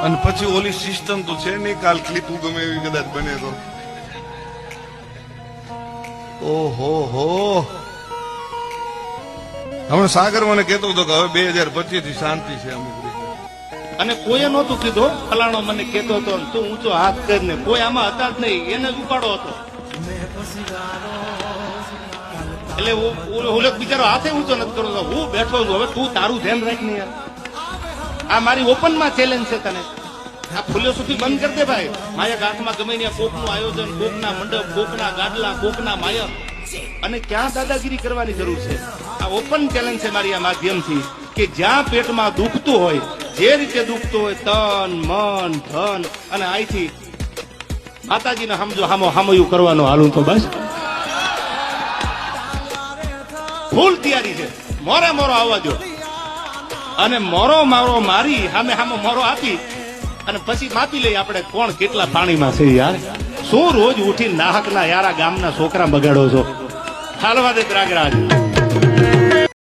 અને પછી ઓલી સિસ્ટમ તો છે નહીં, કાલ ક્લિપ ગમે એવી કદાચ બને તો ઓહો હો. હમણાં સાગર મને કહેતો હતો કે હવે 2025 થી શાંતિ છે અમુક રીતે. અને કોઈએ નહોતું કીધું, ફલાણો મને કહેતો હતો તું ઊંચો હાથ કરીને, કોઈ આમાં હતા જ નહીં, એને જ ઉપાડો હતો. એટલે ઓલો બિચારો હાથે ઊંચો નથી કરતો, હું બેઠો છું. હવે તું તારું ધ્યાન રાખ ને યાર. આ મારી ઓપન માં ચેલેન્જ છે તને. આ ફૂલ્યો સુધી બંધ કરી દે ભાઈ. માયા ગાંઠમાં ગમે ત્યાં કોકનું આયોજન, કોકના મંડપ, કોકના ગાડલા, કોકના માયક, અને ક્યાં દાદાગીરી કરવાની જરૂર છે? આ ઓપન ચેલેન્જ છે મારી આ માધ્યમથી, કે જ્યાં પેટમાં દુખતું હોય, જે રીતે દુખતું હોય, તન મન ધન, અને અહીંથી માતાજીને સમજો હામયું કરવાનો હાલું તો બસ ફૂલ તૈયારી છે. મોરે મોરો આવવા દો, અને મોરો મારો મારી સામે મોરો આપી, અને પછી માપી લઈ આપણે કોણ કેટલા પાણીમાં છે યાર. શું રોજ ઉઠી નાહકના યારા ગામના છોકરા બગાડો છો? હાલવા દે ત્રાગરાજ.